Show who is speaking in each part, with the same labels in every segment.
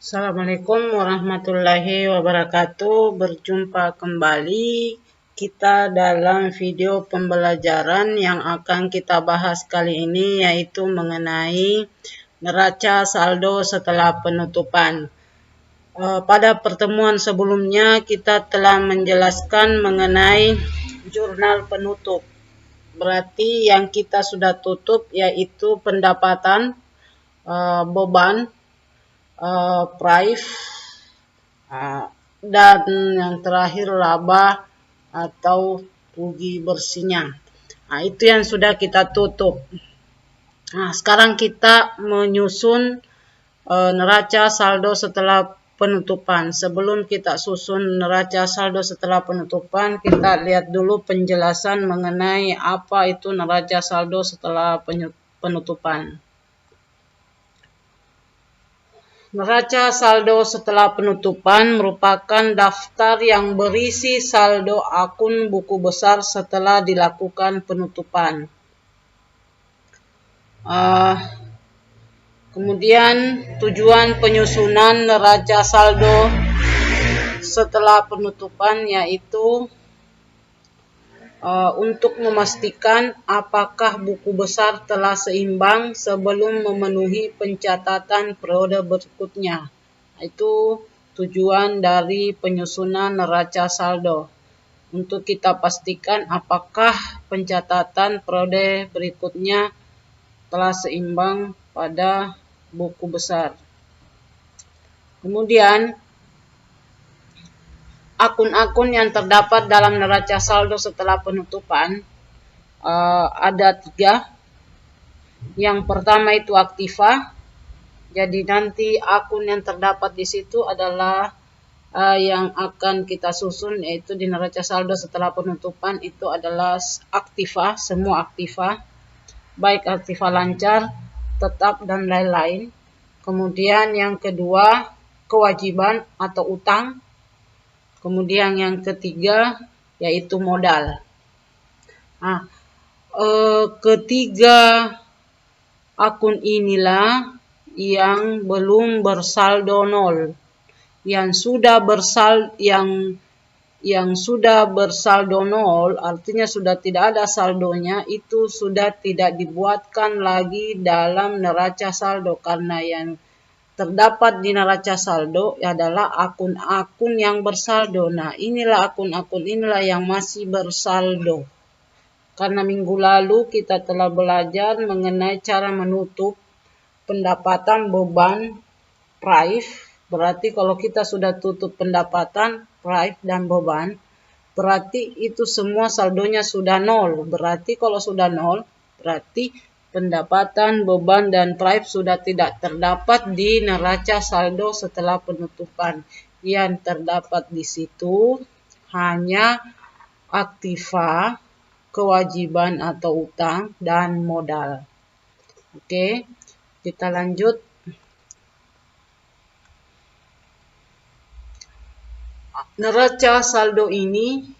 Speaker 1: Assalamualaikum warahmatullahi wabarakatuh. Berjumpa kembali kita dalam video pembelajaran yang akan kita bahas kali ini, yaitu mengenai neraca saldo setelah penutupan. Pada pertemuan sebelumnya kita telah menjelaskan mengenai jurnal penutup. Berarti yang kita sudah tutup yaitu pendapatan, beban, price, dan yang terakhir laba atau rugi bersihnya. Itu yang sudah kita tutup. Sekarang kita menyusun neraca saldo setelah penutupan. Sebelum kita susun neraca saldo setelah penutupan, kita lihat dulu penjelasan mengenai apa itu neraca saldo setelah penutupan. Neraca saldo setelah penutupan merupakan daftar yang berisi saldo akun buku besar setelah dilakukan penutupan. Kemudian tujuan penyusunan neraca saldo setelah penutupan yaitu untuk memastikan apakah buku besar telah seimbang sebelum memenuhi pencatatan periode berikutnya. Itu tujuan dari penyusunan neraca saldo. Untuk kita pastikan apakah pencatatan periode berikutnya telah seimbang pada buku besar. Kemudian akun-akun yang terdapat dalam neraca saldo setelah penutupan ada 3. Yang pertama itu aktiva. Jadi nanti akun yang terdapat di situ adalah yang akan kita susun, yaitu di neraca saldo setelah penutupan itu adalah aktiva, semua aktiva, baik aktiva lancar, tetap, dan lain-lain. Kemudian yang kedua kewajiban atau utang. Kemudian yang ketiga yaitu modal. Ketiga akun inilah yang belum bersaldo nol. Yang sudah bersaldo nol, artinya sudah tidak ada saldonya, itu sudah tidak dibuatkan lagi dalam neraca saldo, karena yang terdapat di neraca saldo adalah akun-akun yang bersaldo. Inilah akun-akun inilah yang masih bersaldo. Karena minggu lalu kita telah belajar mengenai cara menutup pendapatan, beban, price. Berarti kalau kita sudah tutup pendapatan, price, dan beban, berarti itu semua saldonya sudah nol. Berarti kalau sudah nol, berarti pendapatan, beban, dan price sudah tidak terdapat di neraca saldo setelah penutupan. Yang terdapat di situ hanya aktiva, kewajiban atau utang, dan modal. Oke, kita lanjut. Neraca saldo ini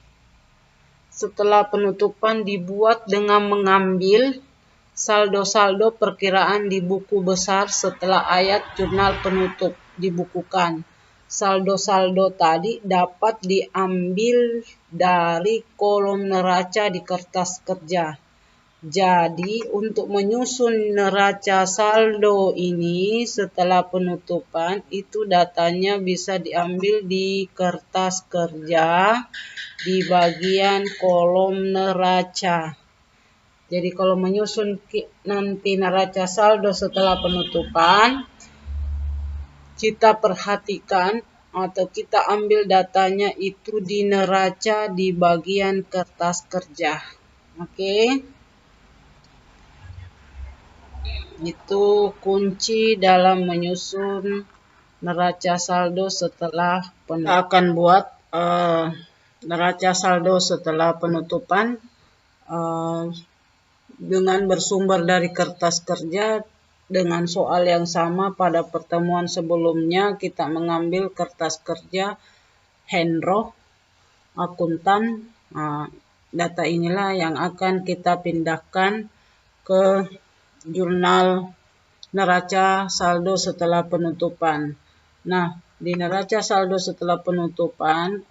Speaker 1: setelah penutupan dibuat dengan mengambil saldo-saldo perkiraan di buku besar setelah ayat jurnal penutup dibukukan. Saldo-saldo tadi dapat diambil dari kolom neraca di kertas kerja. Jadi untuk menyusun neraca saldo ini setelah penutupan, itu datanya bisa diambil di kertas kerja di bagian kolom neraca. Jadi kalau menyusun nanti neraca saldo setelah penutupan, kita perhatikan atau kita ambil datanya itu di neraca di bagian kertas kerja. Oke. Itu kunci dalam menyusun neraca saldo setelah penutupan. Akan buat neraca saldo setelah penutupan dengan bersumber dari kertas kerja. Dengan soal yang sama pada pertemuan sebelumnya, kita mengambil kertas kerja Hendro, akuntan. Data inilah yang akan kita pindahkan ke jurnal neraca saldo setelah penutupan. Nah, di neraca saldo setelah penutupan,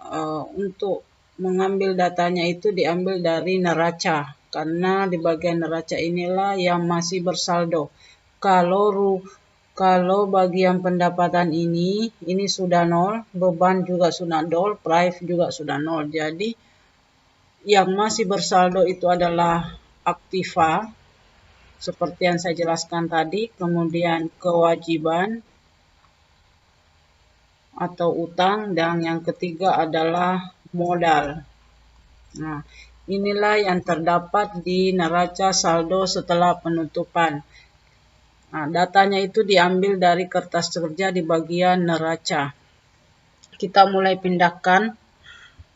Speaker 1: untuk mengambil datanya itu diambil dari neraca, karena di bagian neraca inilah yang masih bersaldo. Kalau bagian pendapatan ini sudah nol, beban juga sudah nol, price juga sudah nol. Jadi yang masih bersaldo itu adalah aktiva, seperti yang saya jelaskan tadi, kemudian kewajiban atau utang, dan yang ketiga adalah modal. Nah, inilah yang terdapat di neraca saldo setelah penutupan. Nah, datanya itu diambil dari kertas kerja di bagian neraca. Kita mulai pindahkan,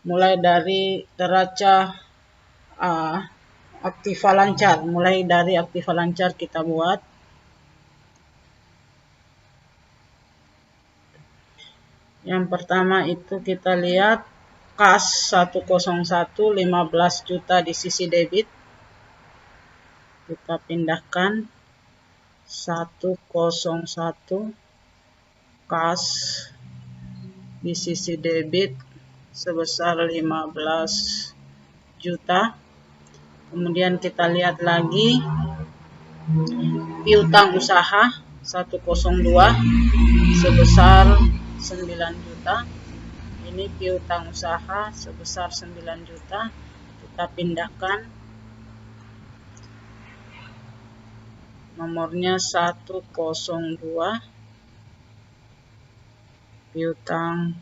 Speaker 1: mulai dari neraca aktiva lancar. Mulai dari aktiva lancar kita buat. Yang pertama itu kita lihat kas 101 15 juta di sisi debit. Kita pindahkan 101 kas di sisi debit sebesar 15 juta. Kemudian kita lihat lagi piutang usaha 102 sebesar 9 juta. Ini piutang usaha sebesar 9 juta. Kita pindahkan, nomornya 102, piutang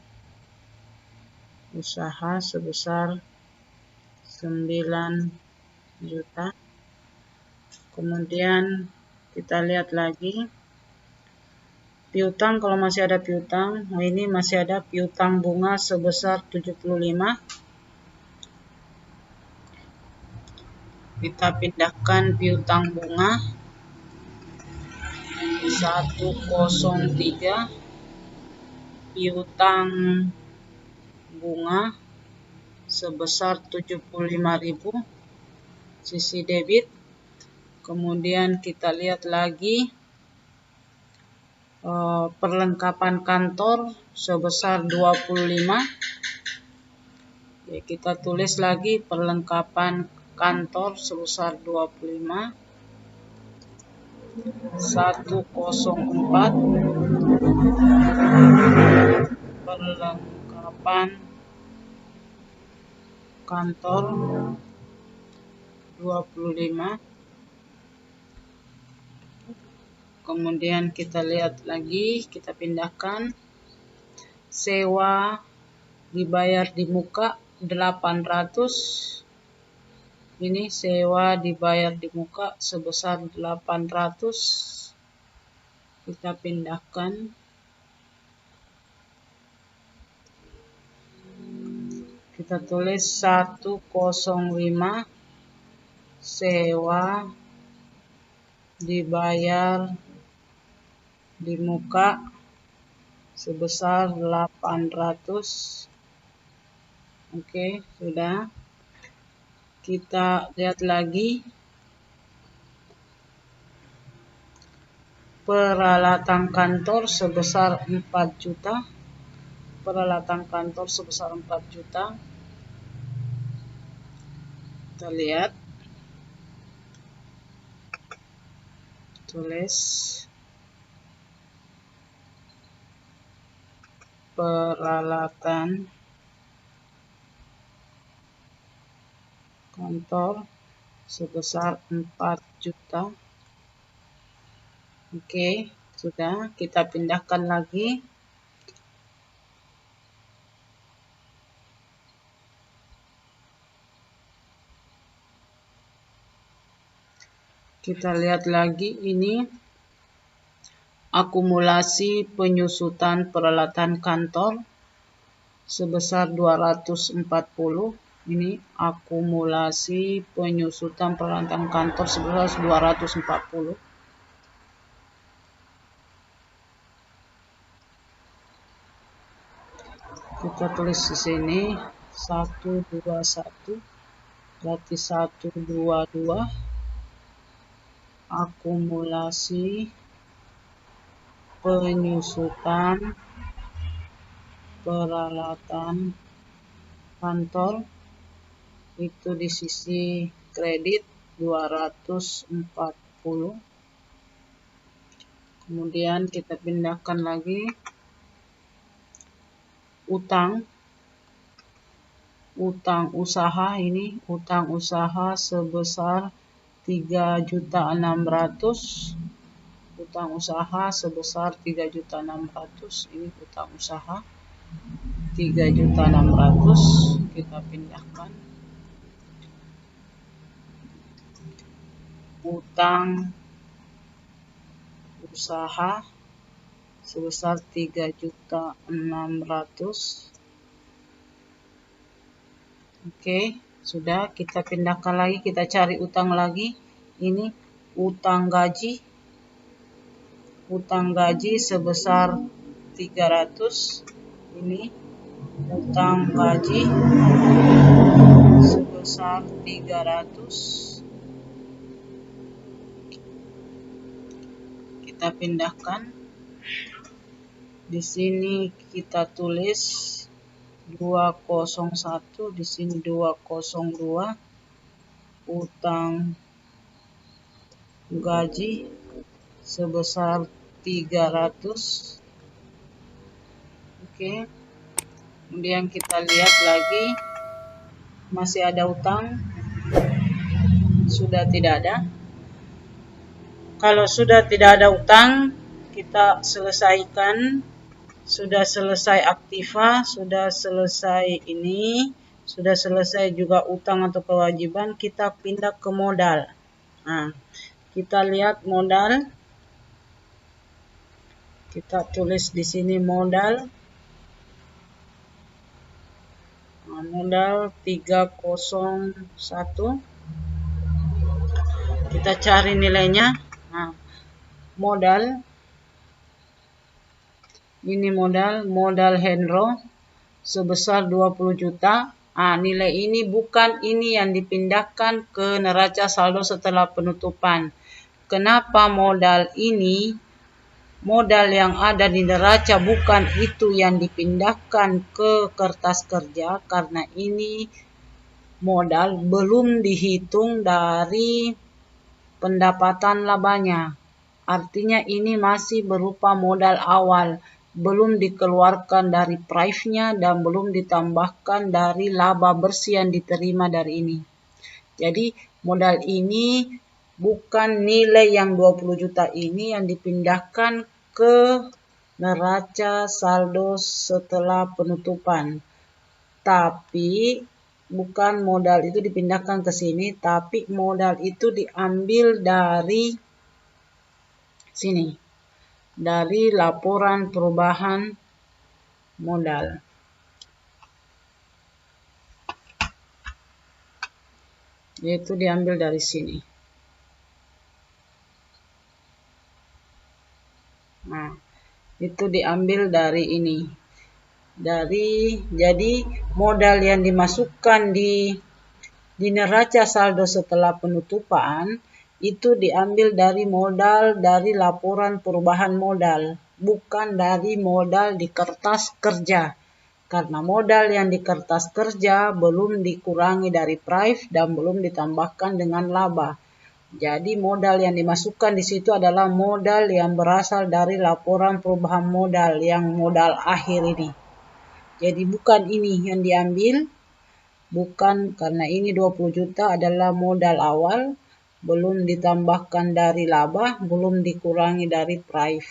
Speaker 1: usaha sebesar 9 juta. Kemudian kita lihat lagi piutang, kalau masih ada piutang, ini masih ada piutang bunga sebesar 75. Kita pindahkan piutang bunga 103, piutang bunga sebesar 75.000 sisi debit. Kemudian kita lihat lagi perlengkapan kantor sebesar 25. Oke, kita tulis lagi perlengkapan kantor sebesar 25. 104, perlengkapan kantor 25. Kemudian kita lihat lagi, kita pindahkan sewa dibayar di muka 800. Ini sewa dibayar di muka sebesar 800. Kita pindahkan. Kita tulis 105, sewa dibayar di muka sebesar 800. Oke, sudah. Kita lihat lagi peralatan kantor sebesar 4 juta. Peralatan kantor sebesar 4 juta. Kita lihat. Tulis peralatan kantor sebesar 4 juta. Oke, sudah. Kita pindahkan lagi. Kita lihat lagi ini akumulasi penyusutan peralatan kantor sebesar 240. Ini akumulasi penyusutan peralatan kantor sebesar 240. Kita tulis di sini 121, berarti 122 akumulasi penyusutan peralatan kantor itu di sisi kredit 240. Kemudian kita pindahkan lagi utang usaha. Ini utang usaha sebesar 3.600.000. Utang usaha sebesar 3.600.000. Ini utang usaha 3.600.000. Kita pindahkan utang usaha sebesar 3.600.000. Oke, sudah. Kita pindahkan lagi, kita cari utang lagi. Ini utang gaji. Utang gaji sebesar 300. Ini utang gaji sebesar 300. Kita pindahkan. Di sini kita tulis 201, di sini 202. Utang gaji sebesar 300. Oke. Kemudian kita lihat lagi, masih ada utang? Sudah tidak ada. Kalau sudah tidak ada utang, kita selesaikan. Sudah selesai aktiva, sudah selesai ini, sudah selesai juga utang atau kewajiban, kita pindah ke modal. Nah, kita lihat modal. Kita tulis di sini modal. Nah, modal 301. Kita cari nilainya. Nah, modal. Ini modal Henro sebesar 20 juta. Nilai ini bukan ini yang dipindahkan ke neraca saldo setelah penutupan. Kenapa modal ini, modal yang ada di neraca bukan itu yang dipindahkan ke kertas kerja? Karena ini modal belum dihitung dari pendapatan labanya. Artinya ini masih berupa modal awal, belum dikeluarkan dari price-nya dan belum ditambahkan dari laba bersih yang diterima dari ini. Jadi modal ini bukan nilai yang 20 juta ini yang dipindahkan ke neraca saldo setelah penutupan. Tapi bukan modal itu dipindahkan ke sini, tapi modal itu diambil dari sini, dari laporan perubahan modal. Yaitu diambil dari sini. Nah, itu diambil dari ini. Jadi modal yang dimasukkan di neraca saldo setelah penutupan itu diambil dari modal dari laporan perubahan modal, bukan dari modal di kertas kerja. Karena modal yang di kertas kerja belum dikurangi dari price dan belum ditambahkan dengan laba. Jadi modal yang dimasukkan di situ adalah modal yang berasal dari laporan perubahan modal yang modal akhir ini. Jadi bukan ini yang diambil, bukan, karena ini 20 juta adalah modal awal, belum ditambahkan dari laba, belum dikurangi dari price.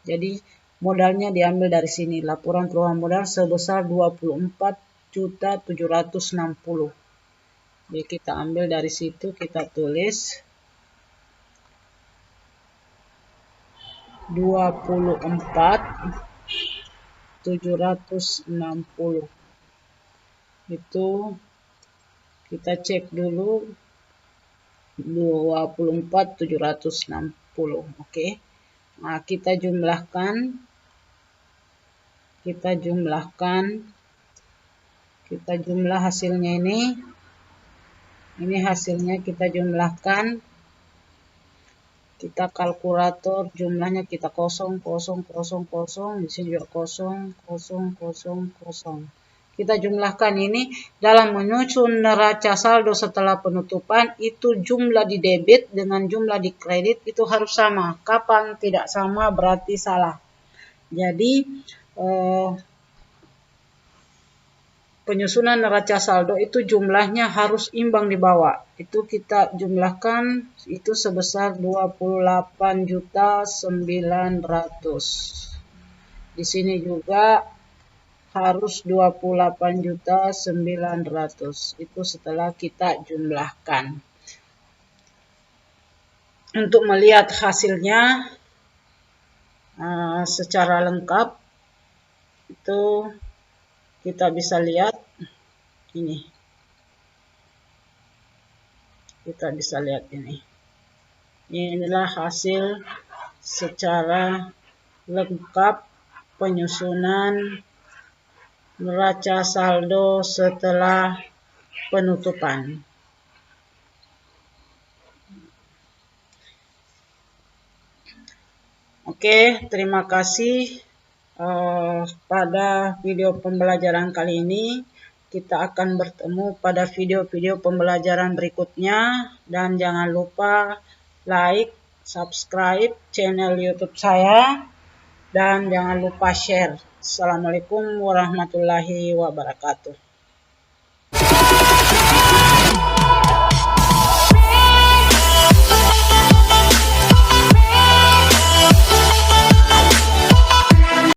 Speaker 1: Jadi modalnya diambil dari sini, laporan perubahan modal sebesar 24.760. Jadi kita ambil dari situ, kita tulis 24.760. Itu kita cek dulu 24.760. Oke. Nah, kita jumlahkan, kita jumlah hasilnya ini. Ini hasilnya kita jumlahkan Kita kalkulator jumlahnya kita 0, 0, 0, 0, di sini juga 0, 0, 0, 0. Kita jumlahkan ini dalam menyusun neraca saldo setelah penutupan, itu jumlah di debit dengan jumlah di kredit itu harus sama. Kapan tidak sama berarti salah. Jadi penyusunan neraca saldo itu jumlahnya harus imbang di bawah. Itu kita jumlahkan itu sebesar 28.900.000. Di sini juga harus 28.900.000. Itu setelah kita jumlahkan. Untuk melihat hasilnya secara lengkap itu kita bisa lihat ini. Kita bisa lihat ini. Inilah hasil secara lengkap penyusunan neraca saldo setelah penutupan. Oke, terima kasih. Pada video pembelajaran kali ini kita akan bertemu pada video-video pembelajaran berikutnya, dan jangan lupa like, subscribe channel YouTube saya, dan jangan lupa share. Assalamualaikum warahmatullahi wabarakatuh.